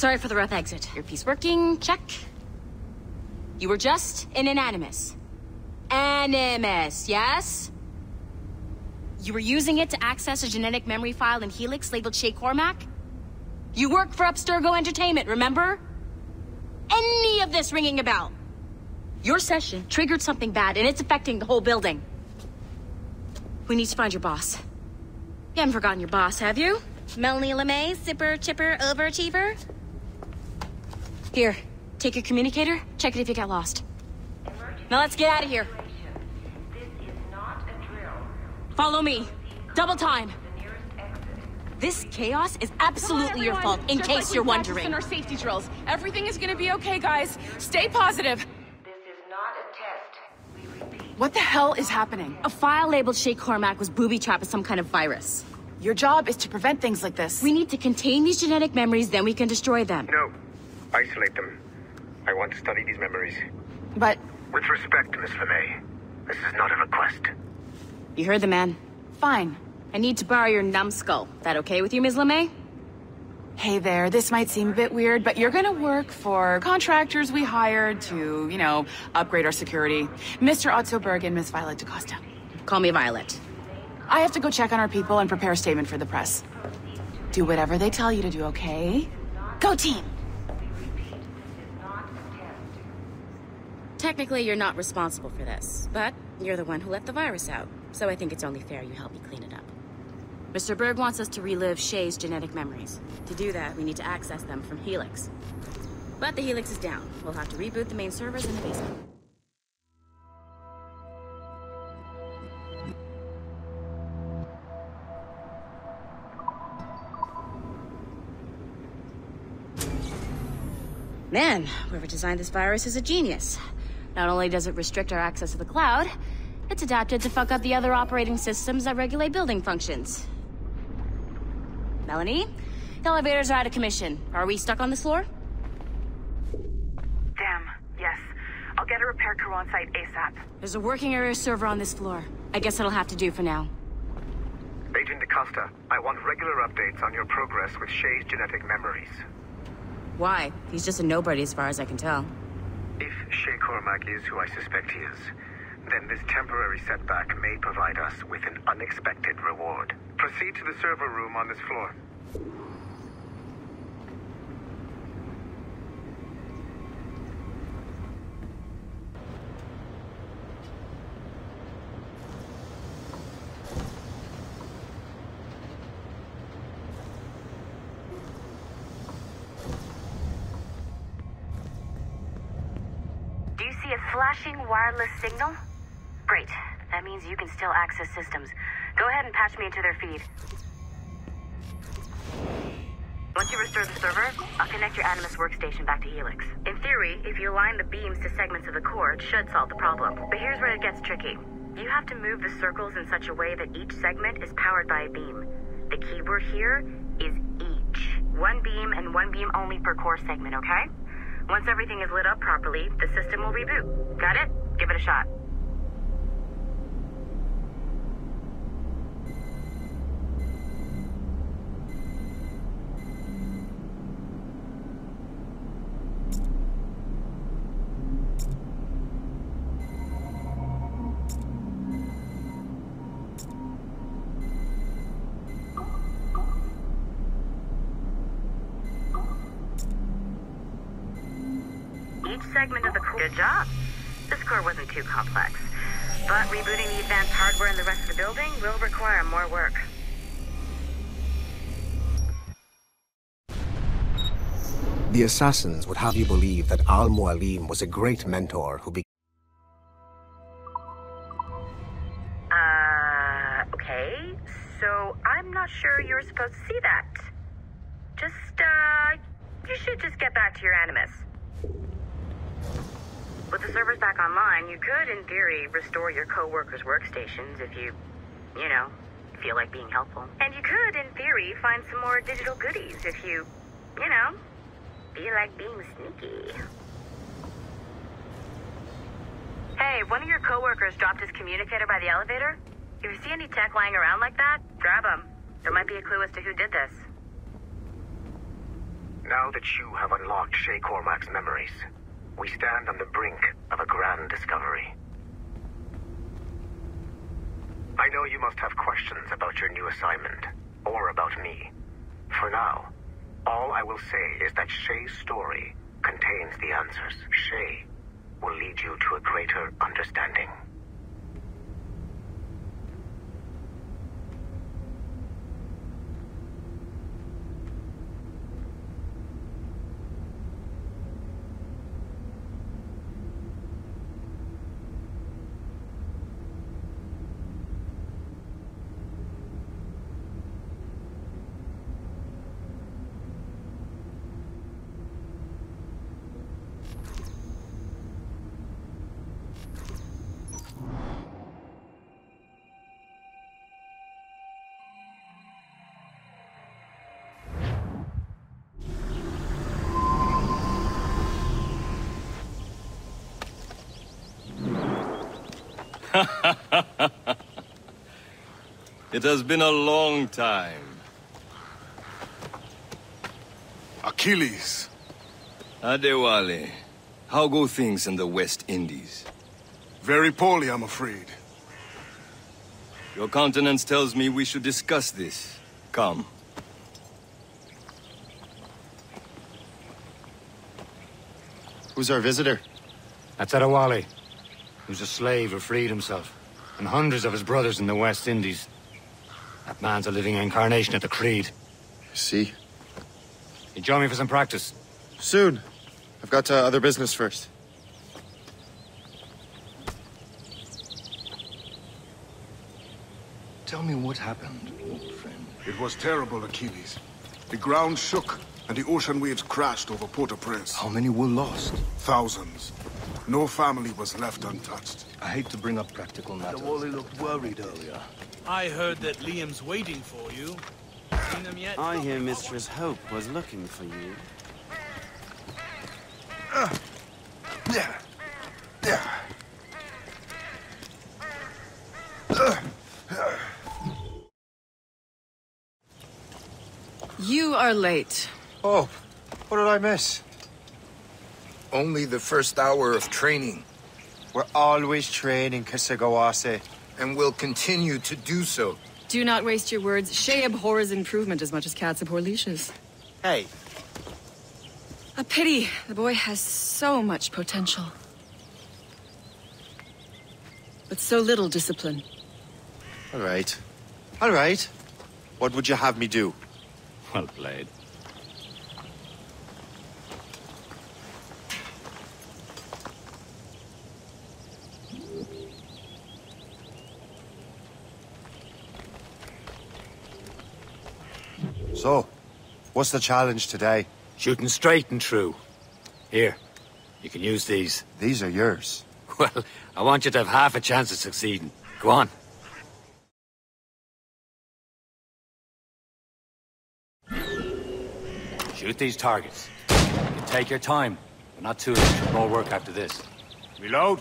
Sorry for the rough exit. Earpiece working, check. You were just in an Animus. Animus, yes? You were using it to access a genetic memory file in Helix labeled Shay Cormac? You work for Abstergo Entertainment, remember? Any of this ringing a bell? Your session triggered something bad, and it's affecting the whole building. We need to find your boss. You haven't forgotten your boss, have you? Melanie LeMay, zipper, chipper, overachiever? Here, take your communicator, check it if you get lost. Now let's get out of here. This is not a drill. Follow me. Double time. This chaos is absolutely your fault, in case you're wondering. In our safety drills. Everything is gonna be okay, guys. Stay positive. This is not a test. We repeat. What the hell is happening? A file labeled Shay Cormac was booby-trapped with some kind of virus. Your job is to prevent things like this. We need to contain these genetic memories, then we can destroy them. No. Isolate them. I want to study these memories. But... With respect, Miss LeMay, this is not a request. You heard the man. fine. I need to borrow your numbskull. That okay with you, Ms. LeMay? Hey there, this might seem a bit weird, but you're gonna work for contractors we hired to, you know, upgrade our security. Mr. Otto Berg and Miss Violet DaCosta. Call me Violet. I have to go check on our people and prepare a statement for the press. Do whatever they tell you to do, okay? Go team! Technically, you're not responsible for this, but you're the one who let the virus out, so I think it's only fair you help me clean it up. Mr. Berg wants us to relive Shay's genetic memories. To do that, we need to access them from Helix. But the Helix is down. We'll have to reboot the main servers in the basement. Man, whoever designed this virus is a genius. Not only does it restrict our access to the cloud, it's adapted to fuck up the other operating systems that regulate building functions. Melanie? The elevators are out of commission. Are we stuck on this floor? Damn, yes. I'll get a repair crew on site ASAP. There's a working area server on this floor. I guess that'll have to do for now. Agent DaCosta, I want regular updates on your progress with Shay's genetic memories. Why? He's just a nobody as far as I can tell. If Shay Cormac is who I suspect he is, then this temporary setback may provide us with an unexpected reward. Proceed to the server room on this floor. Do you see a flashing wireless signal? Great. That means you can still access systems. Go ahead and patch me into their feed. Once you restore the server, I'll connect your Animus workstation back to Helix. In theory, if you align the beams to segments of the core, it should solve the problem. But here's where it gets tricky. You have to move the circles in such a way that each segment is powered by a beam. The keyword here is each. One beam and one beam only per core segment, okay? Once everything is lit up properly, the system will reboot. Got it? Give it a shot. Segment of the core. Good job. This core wasn't too complex, but rebooting the advanced hardware in the rest of the building will require more work. The assassins would have you believe that Al-Mualim was a great mentor who Okay. So I'm not sure you were supposed to see that. You should just get back to your Animus. With the servers back online, you could, in theory, restore your co-workers' workstations if you feel like being helpful. And you could, in theory, find some more digital goodies if you feel like being sneaky. Hey, one of your co-workers dropped his communicator by the elevator. If you see any tech lying around like that, grab them. There might be a clue as to who did this. Now that you have unlocked Shay Cormac's memories, we stand on the brink of a grand discovery. I know you must have questions about your new assignment, or about me. For now, all I will say is that Shay's story contains the answers. Shay will lead you to a greater understanding. It has been a long time. Achilles. Adewale, how go things in the West Indies? Very poorly, I'm afraid. Your countenance tells me we should discuss this. Come. Who's our visitor? That's Adewale, who's a slave who freed himself, and hundreds of his brothers in the West Indies. That man's a living incarnation of the Creed. I see. You join me for some practice? Soon. I've got other business first. Tell me what happened, old friend. It was terrible, Achilles. The ground shook, and the ocean waves crashed over Port-au-Prince. How many were lost? Thousands. No family was left untouched. I hate to bring up practical matters. Wally looked worried earlier. I heard that Liam's waiting for you. Seen him yet? I hear Mistress Hope was looking for you. You are late. Oh, what did I miss? Only the first hour of training. We're always training, Kasagawase, and will continue to do so. Do not waste your words. Shay abhors improvement as much as cats abhor leashes. Hey. A pity. The boy has so much potential. But so little discipline. All right. All right. What would you have me do? Well played. So, what's the challenge today? Shooting straight and true. Here, you can use these. These are yours. Well, I want you to have half a chance of succeeding. Go on. Shoot these targets. You can take your time, but not too much. More work after this. Reload.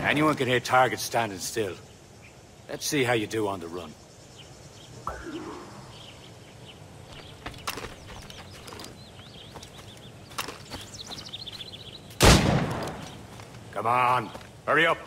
Anyone can hit targets standing still. Let's see how you do on the run. Come on, hurry up.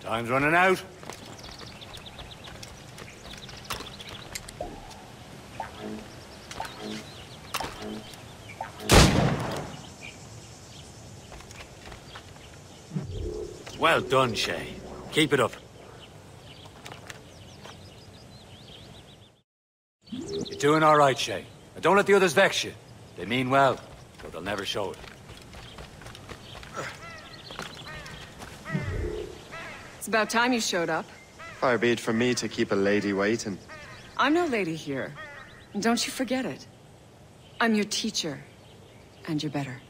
Time's running out. Well done, Shay. Keep it up. You're doing all right, Shay. But don't let the others vex you. They mean well, but they'll never show it. It's about time you showed up. Far be it from me to keep a lady waiting. I'm no lady here. Don't you forget it. I'm your teacher. And you're better.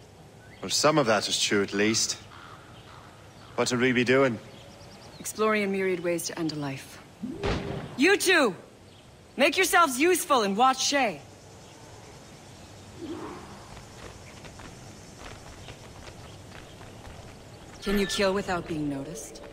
Well, some of that is true at least. What are we be doing? Exploring a myriad ways to end a life. You two! Make yourselves useful and watch Shay. Can you kill without being noticed?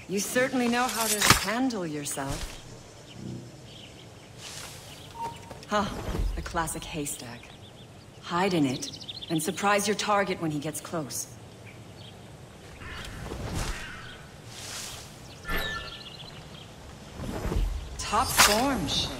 You certainly know how to handle yourself. Huh, a classic haystack. Hide in it, and surprise your target when he gets close. Top form, Shay.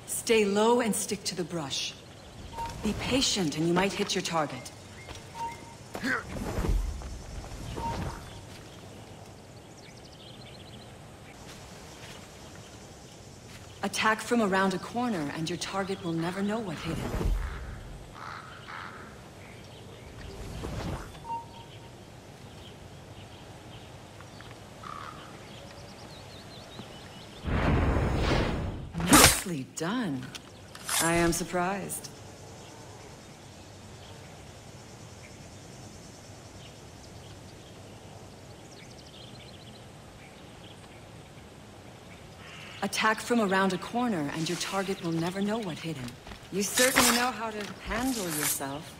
Stay low and stick to the brush. Be patient and you might hit your target. Attack from around a corner and your target will never know what hit him. Nicely done. I am surprised. Attack from around a corner, and your target will never know what hit him. You certainly know how to handle yourself.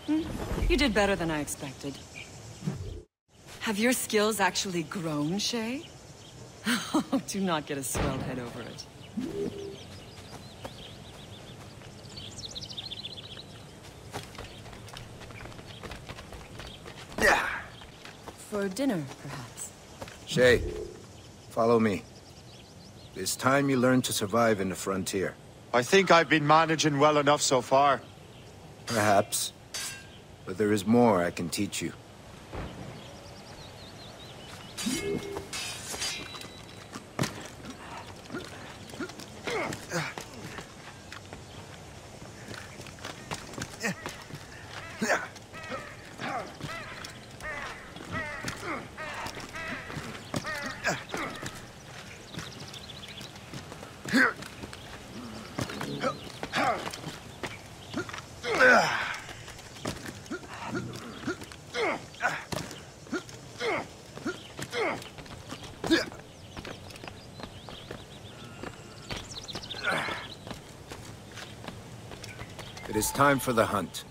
You did better than I expected. Have your skills actually grown, Shay? Do not get a swelled head over it. Yeah. For dinner, perhaps. Shay, follow me. It's time you learn to survive in the frontier. I think I've been managing well enough so far. Perhaps. But there is more I can teach you. It is time for the hunt.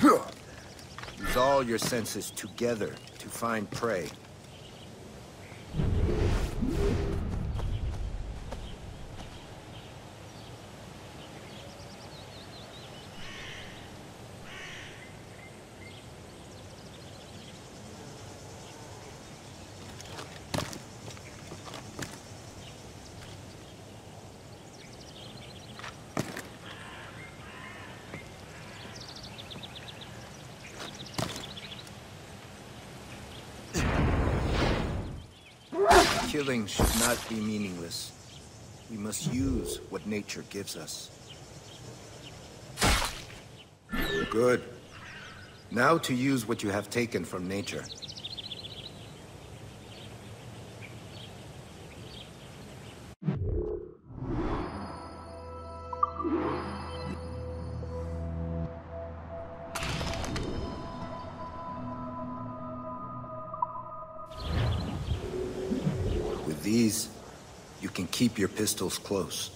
Use all your senses together to find prey. Killing should not be meaningless. We must use what nature gives us. Good. Now to use what you have taken from nature. These, you can keep your pistols close.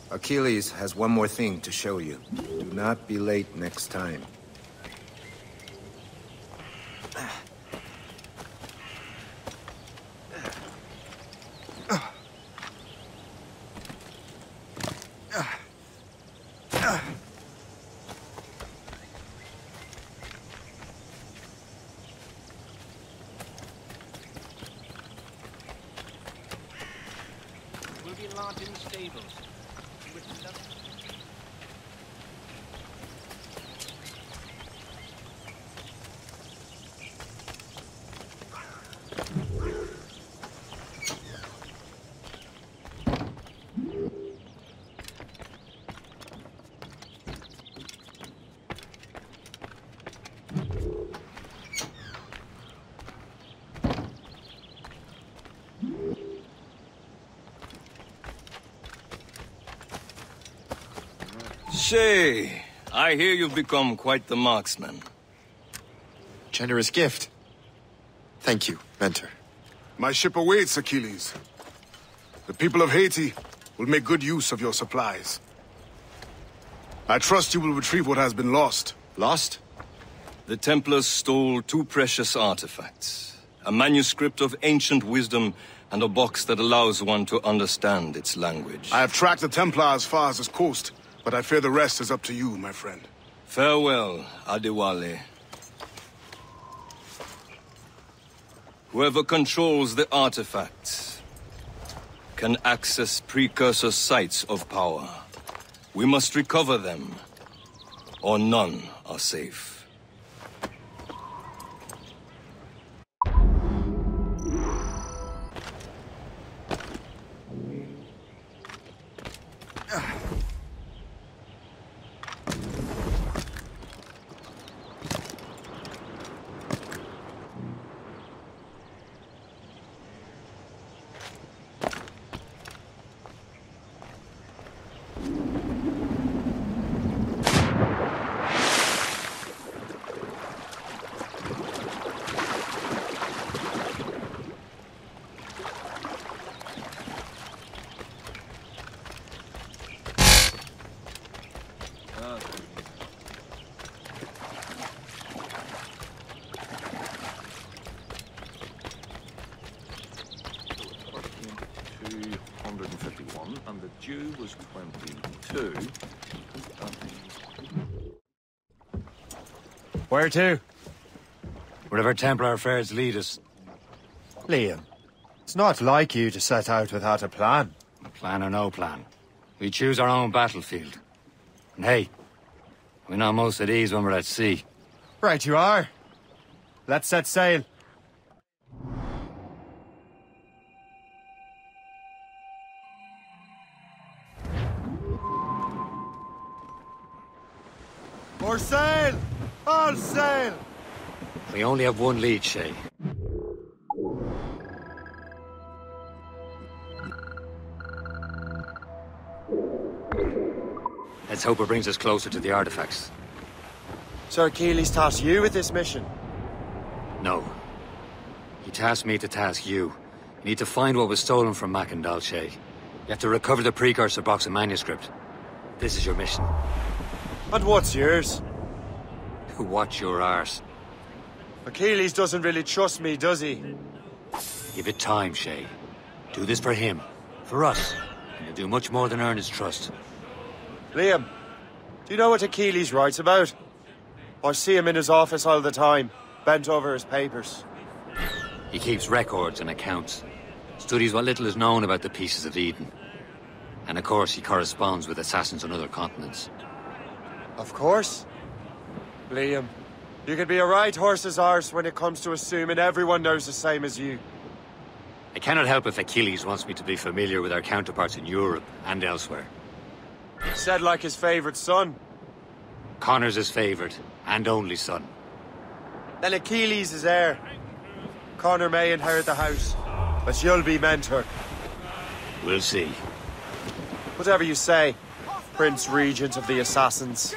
Achilles has one more thing to show you. Do not be late next time. tables. Shay, I hear you've become quite the marksman. Generous gift. Thank you, mentor. My ship awaits, Achilles. The people of Haiti will make good use of your supplies. I trust you will retrieve what has been lost. Lost? The Templars stole 2 precious artifacts. A manuscript of ancient wisdom and a box that allows one to understand its language. I have tracked the Templar as far as this coast, but I fear the rest is up to you, my friend. Farewell, Adewale. Whoever controls the artifacts can access precursor sites of power. We must recover them, or none are safe. And the due was 22. Where to? Wherever Templar affairs lead us. Liam, it's not like you to set out without a plan. Plan or no plan. We choose our own battlefield. And hey, we're not most at ease when we're at sea. Right you are. Let's set sail. More sail! All sail! We only have one lead, Shay. Let's hope it brings us closer to the artifacts. Sir Achilles tasked you with this mission? No. He tasked me to task you. You need to find what was stolen from Mackandal, Shay. You have to recover the precursor box and manuscript. This is your mission. And what's yours? Watch your arse. Achilles doesn't really trust me, does he? Give it time, Shay. Do this for him. For us. And you'll do much more than earn his trust. Liam, do you know what Achilles writes about? I see him in his office all the time, bent over his papers. He keeps records and accounts. Studies what little is known about the pieces of Eden. And of course, he corresponds with assassins on other continents. Of course. Liam, you can be a right horse's arse when it comes to assuming everyone knows the same as you. I cannot help if Achilles wants me to be familiar with our counterparts in Europe and elsewhere. Said like his favorite son. Connor's his favorite, and only son. Then Achilles is heir. Connor may inherit the house, but you'll be mentor. We'll see. Whatever you say, Prince Regent of the Assassins.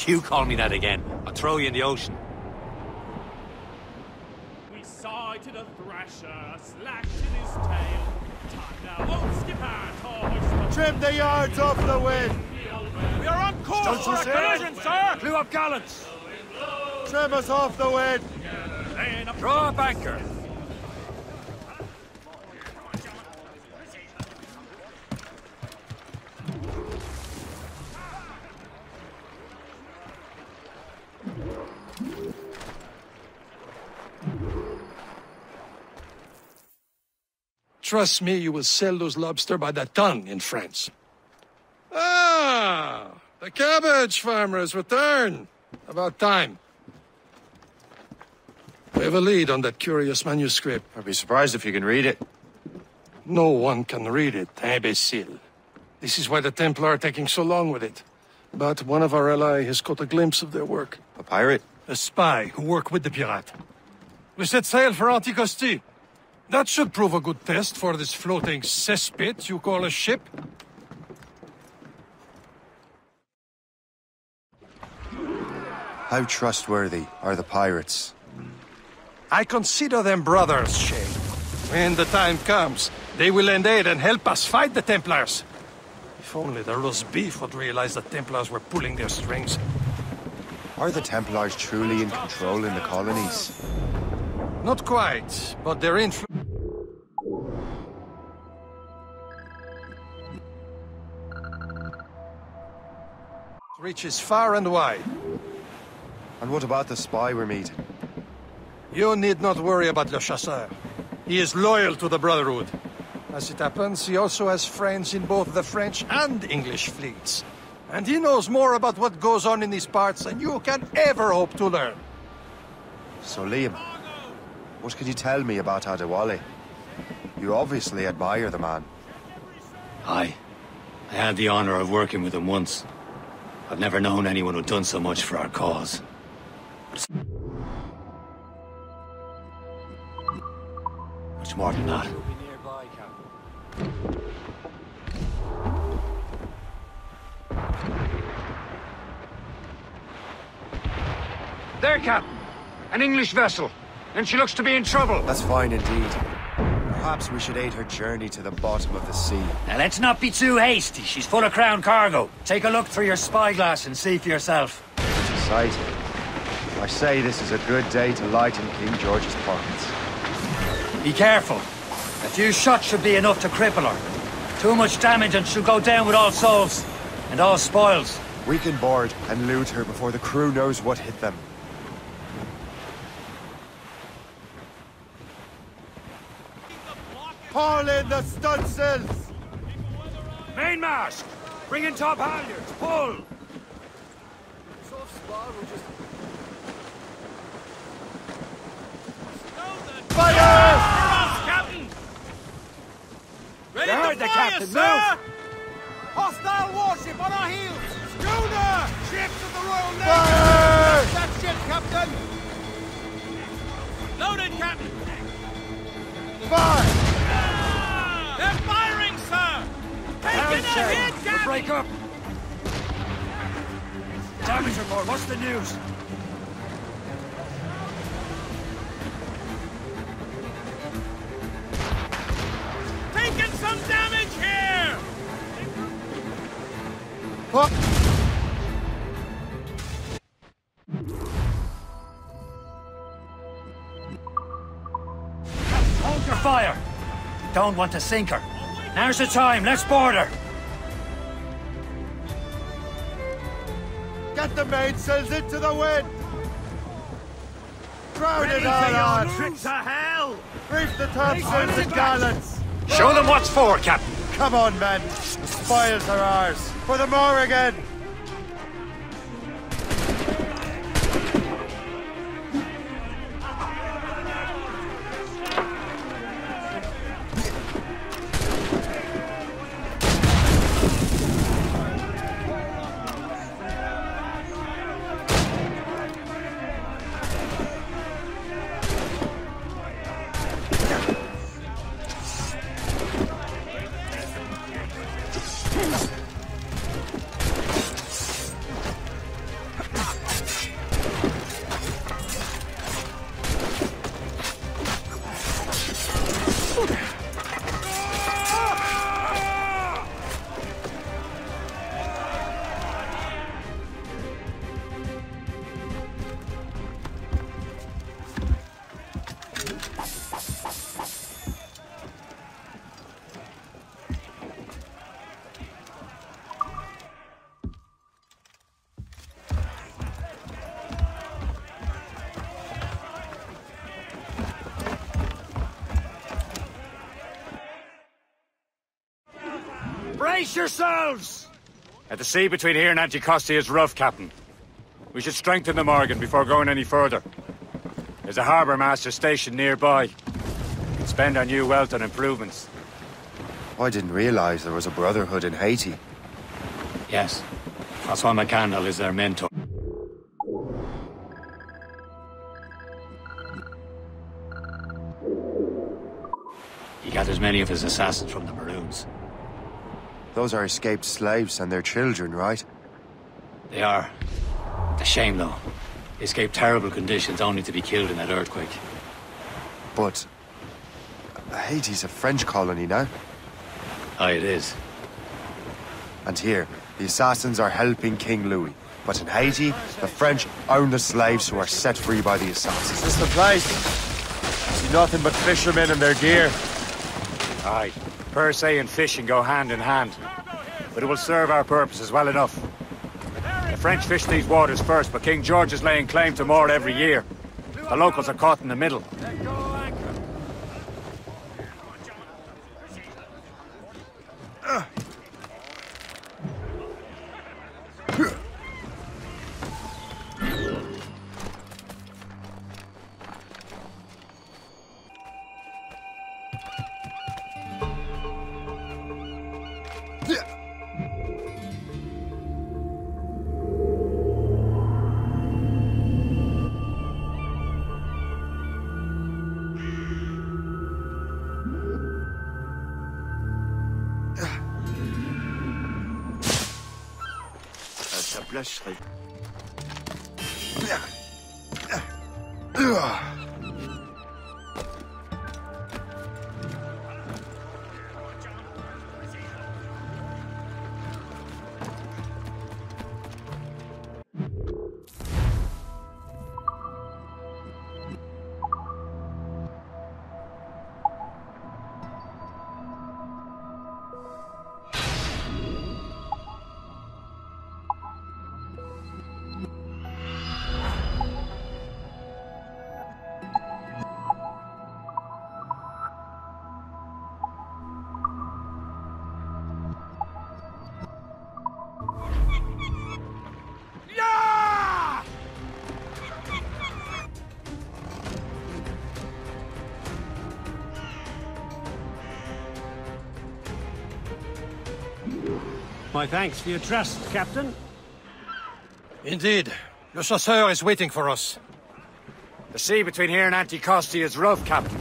You call me that again, I'll throw you in the ocean. We sighted a thrasher, slashed in his tail. Time now, old skipper, to hoist the... Trim the yards off the wind! We are on course for a collision, sir! Clew up gallants! Trim us off the wind! Draw up anchor! Trust me, you will sell those lobster by the ton in France. Ah, the cabbage farmers return. About time. We have a lead on that curious manuscript. I'd be surprised if you can read it. No one can read it, imbecile. This is why the Templar are taking so long with it. But one of our allies has caught a glimpse of their work. A pirate? A spy who worked with the pirate. We set sail for Anticosti. That should prove a good test for this floating cesspit you call a ship. How trustworthy are the pirates? I consider them brothers, Shay. When the time comes, they will lend aid and help us fight the Templars. If only the roast beef would realize the Templars were pulling their strings. Are the Templars truly in control in the colonies? Not quite, but their influence reaches far and wide. And what about the spy we're meeting? You need not worry about Le Chasseur. He is loyal to the Brotherhood. As it happens, he also has friends in both the French and English fleets. And he knows more about what goes on in these parts than you can ever hope to learn. So, Liam, what can you tell me about Adewale? You obviously admire the man. Aye. I had the honor of working with him once. I've never known anyone who'd done so much for our cause. Much more than that. There, Captain. An English vessel. And she looks to be in trouble. That's fine indeed. Perhaps we should aid her journey to the bottom of the sea. Now let's not be too hasty. She's full of crown cargo. Take a look through your spyglass and see for yourself. Sight. I say this is a good day to lighten King George's pockets. Be careful. A few shots should be enough to cripple her. Too much damage and she'll go down with all souls. And all spoils. We can board and loot her before the crew knows what hit them. Haul in the stunsails! Mainmast! Bring in top halyards! Pull! Fire! Captain! Ready to the fire, captain, sir! move! Hostile warship on our heels! Schooner! Ships of the Royal Navy! Fire! That ship, Captain! Loaded, Captain! Fire! They're firing, sir! Taking a hit, Captain! Break up! Damage report, what's the news? Taking some damage here! Hold your fire! Don't want to sink her. Now's the time, let's board her! Get the mainsails into the wind! Crowd it on! Tricks to hell! Reef the topsails and gallants! Show them what's for, Captain! Come on, men! The spoils are ours! For the Morrigan! Brace yourselves! At the sea between here and Anticosti is rough, Captain. We should strengthen the Morgan before going any further. There's a harbour master station nearby. We can spend our new wealth on improvements. I didn't realize there was a brotherhood in Haiti. Yes. Francois McCandle is their mentor. He gathers many of his assassins from the Maroons. Those are escaped slaves and their children, right? They are. It's a shame, though. They escaped terrible conditions only to be killed in that earthquake. But Haiti's a French colony now. Aye, it is. And here, the assassins are helping King Louis. But in Haiti, the French own the slaves who are set free by the assassins. Is this the place? I see nothing but fishermen and their gear. Aye. Per se and fishing go hand in hand. But it will serve our purposes well enough. The French fish these waters first, but King George is laying claim to more every year. The locals are caught in the middle. My thanks for your trust, Captain. Indeed. Le Chasseur is waiting for us. The sea between here and Anticosti is rough, Captain.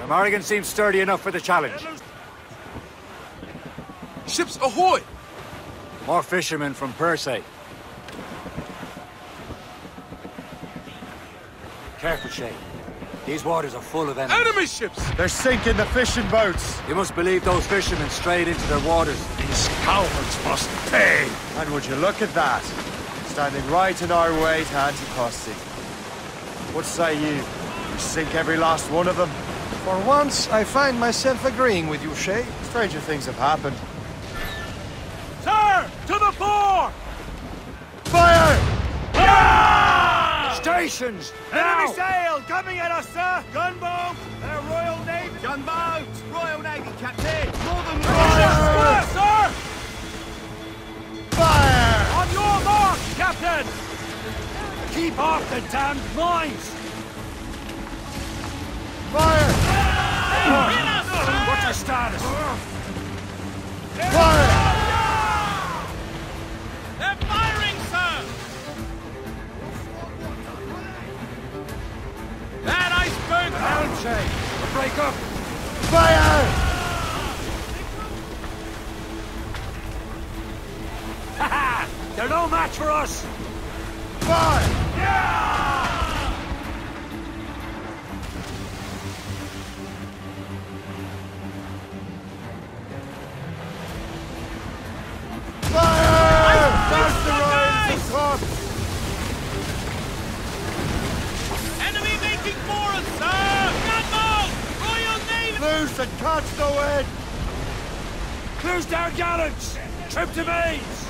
The Morrigan seems sturdy enough for the challenge. Ships ahoy! More fishermen from Per se. Careful, Shay. These waters are full of enemies. Enemy ships! They're sinking the fishing boats. You must believe those fishermen strayed into their waters. These cowards must pay! And would you look at that? Standing right in our way to Anticosti. What say you? We sink every last one of them? For once, I find myself agreeing with you, Shay. Stranger things have happened. Sir! To the fore! Fire! Stations! Enemy sail coming at us, sir! Gunboat! Royal Navy! Gunboat! Royal Navy, Captain! Northern Fire, sir! Fire! On your mark, Captain! Keep off the damned mines! Fire! What's your status? Fire! They're firing, sir! That iceberg! Down, Shay! We'll break up! Fire! Ha-ha! They're no match for us! Fire! Fire! That's the rise across! Enemy making for us, sir! Gunboat! Royal Navy! Loose and catch the wind! Cruise down gallants! Trip to mains!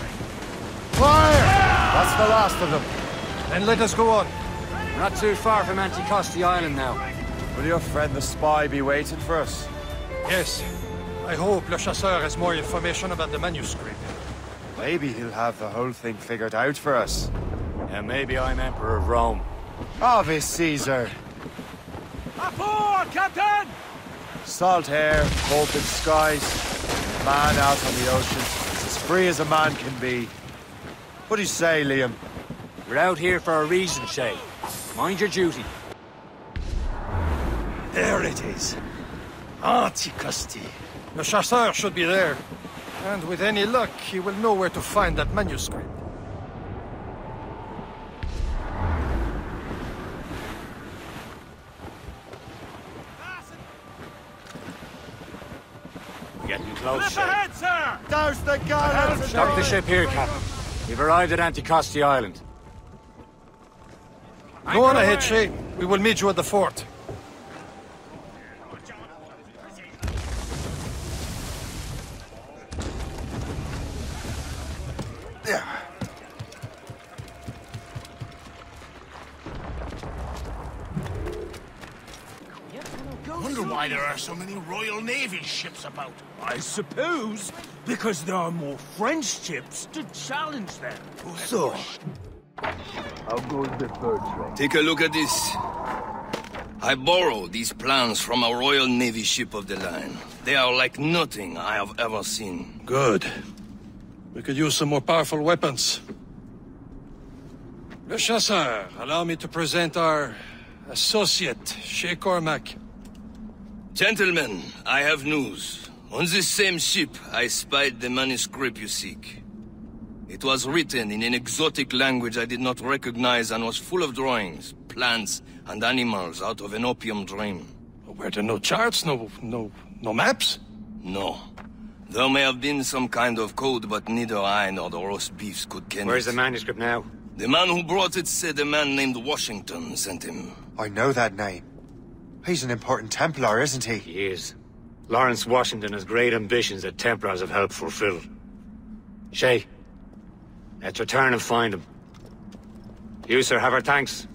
Fire! That's the last of them. Then let us go on. We're not too far from Anticosti Island now. Will your friend the spy be waiting for us? Yes. I hope Le Chasseur has more information about the manuscript. Maybe he'll have the whole thing figured out for us. Yeah, maybe I'm Emperor of Rome. Ave Caesar! Aboard, Captain! Salt air, open skies, man out on the ocean. It's as free as a man can be. What do you say, Liam? We're out here for a reason, Shay. Mind your duty. There it is. Anticosti. Le Chasseur should be there. And with any luck, he will know where to find that manuscript. We're getting close, Flip Shay. ahead, sir! Douse the gallows! Stop the ship here, Captain. We've arrived at Anticosti Island. Go on ahead, Shay. We will meet you at the fort. Wonder why there are so many Royal Navy ships about. I suppose because there are more French ships to challenge them. So, How goes the fur trade? Take a look at this. I borrowed these plans from a Royal Navy ship of the line. They are like nothing I have ever seen. Good. We could use some more powerful weapons. Le Chasseur, allow me to present our associate, Shay Cormac. Gentlemen, I have news. On this same ship, I spied the manuscript you seek. It was written in an exotic language I did not recognize and was full of drawings, plants, and animals out of an opium dream. Were there no charts, no maps? No. There may have been some kind of code, but neither I nor the roast beefs could ken Where's it. the manuscript now? The man who brought it said a man named Washington sent him. I know that name. He's an important Templar, isn't he? He is. Lawrence Washington has great ambitions that Templars have helped fulfill. Shay, let's return and find him. You, sir, have our thanks.